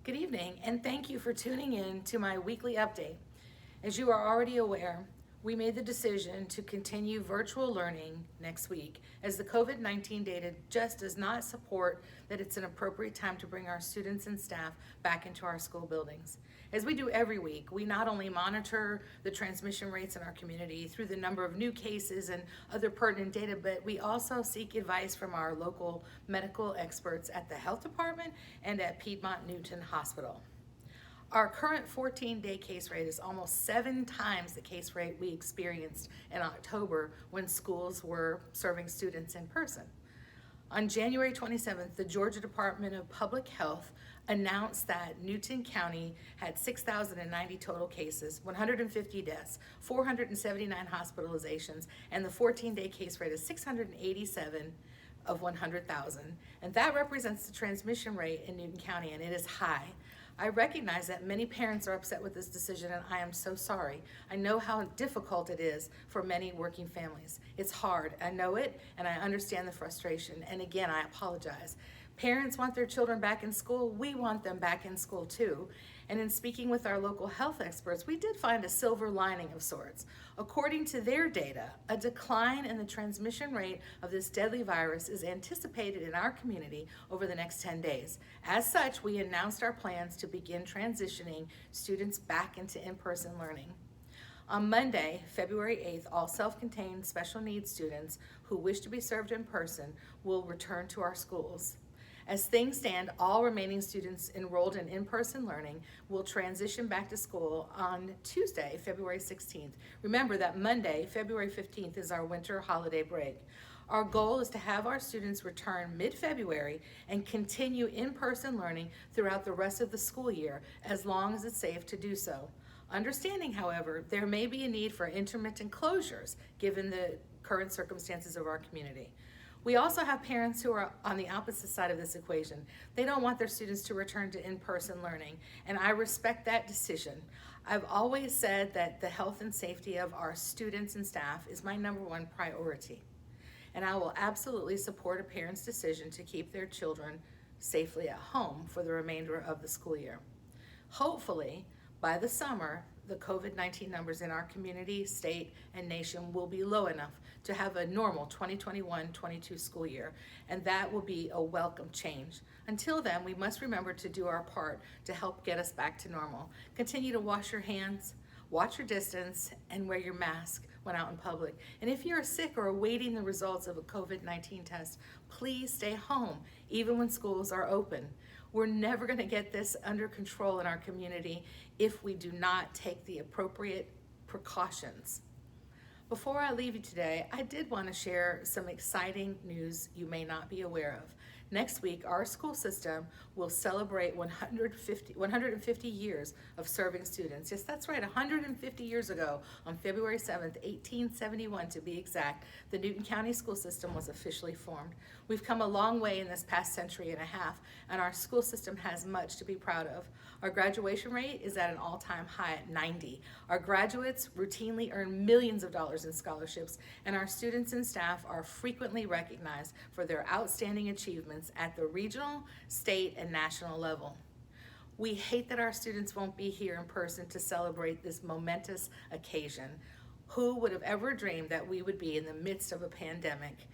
Good evening, and thank you for tuning in to my weekly update. As you are already aware, we made the decision to continue virtual learning next week as the COVID-19 data just does not support that it's an appropriate time to bring our students and staff back into our school buildings. As we do every week, we not only monitor the transmission rates in our community through the number of new cases and other pertinent data, but we also seek advice from our local medical experts at the health department and at Piedmont Newton Hospital. Our current 14-day case rate is almost 7 times the case rate we experienced in October when schools were serving students in person. On January 27th, the Georgia Department of Public Health announced that Newton County had 6,090 total cases, 150 deaths, 479 hospitalizations, and the 14-day case rate is 687 of 100,000. And that represents the transmission rate in Newton County, and it is high. I recognize that many parents are upset with this decision, and I am so sorry. I know how difficult it is for many working families. It's hard, I know it, and I understand the frustration. And again, I apologize. Parents want their children back in school. We want them back in school too. And in speaking with our local health experts, we did find a silver lining of sorts. According to their data, a decline in the transmission rate of this deadly virus is anticipated in our community over the next 10 days. As such, we announced our plans to begin transitioning students back into in-person learning. On Monday, February 8th, all self-contained special needs students who wish to be served in person will return to our schools. As things stand, all remaining students enrolled in in-person learning will transition back to school on Tuesday, February 16th. Remember that Monday, February 15th, is our winter holiday break. Our goal is to have our students return mid-February and continue in-person learning throughout the rest of the school year, as long as it's safe to do so. Understanding, however, there may be a need for intermittent closures given the current circumstances of our community. We also have parents who are on the opposite side of this equation. They don't want their students to return to in-person learning, and I respect that decision. I've always said that the health and safety of our students and staff is my #1 priority, and I will absolutely support a parent's decision to keep their children safely at home for the remainder of the school year. Hopefully, by the summer, the COVID-19 numbers in our community, state, and nation will be low enough to have a normal 2021-22 school year, and that will be a welcome change. Until then, we must remember to do our part to help get us back to normal. Continue to wash your hands, watch your distance, and wear your mask when out in public. And if you're sick or awaiting the results of a COVID-19 test, please stay home, even when schools are open. We're never going to get this under control in our community if we do not take the appropriate precautions. Before I leave you today, I did want to share some exciting news you may not be aware of. Next week, our school system will celebrate 150 years of serving students. Yes, that's right, 150 years ago, on February 7th, 1871 to be exact, the Newton County school system was officially formed. We've come a long way in this past century and a half, and our school system has much to be proud of. Our graduation rate is at an all-time high at 90. Our graduates routinely earn millions of dollars in scholarships, and our students and staff are frequently recognized for their outstanding achievements at the regional, state, and national level. We hate that our students won't be here in person to celebrate this momentous occasion. Who would have ever dreamed that we would be in the midst of a pandemic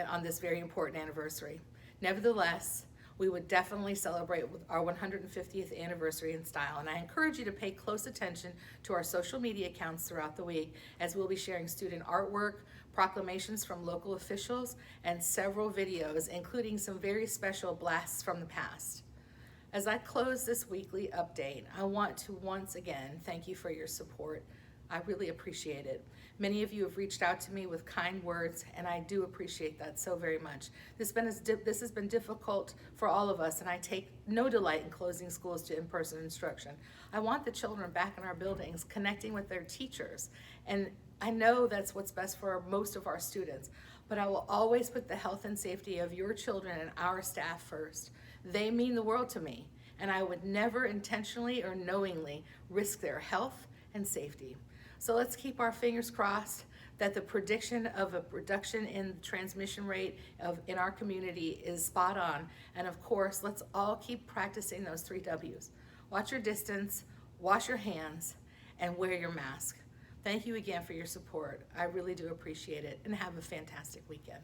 on this very important anniversary? Nevertheless, we would definitely celebrate with our 150th anniversary in style, and I encourage you to pay close attention to our social media accounts throughout the week, as we'll be sharing student artwork, proclamations from local officials, and several videos, including some very special blasts from the past. As I close this weekly update, I want to once again thank you for your support. I really appreciate it. Many of you have reached out to me with kind words, and I do appreciate that so very much. This has been difficult for all of us, and I take no delight in closing schools to in-person instruction. I want the children back in our buildings, connecting with their teachers, and I know that's what's best for most of our students, but I will always put the health and safety of your children and our staff first. They mean the world to me, and I would never intentionally or knowingly risk their health and safety. So let's keep our fingers crossed that the prediction of a reduction in transmission rate in our community is spot on. And of course, let's all keep practicing those 3 W's. Watch your distance, wash your hands, and wear your mask. Thank you again for your support. I really do appreciate it, and have a fantastic weekend.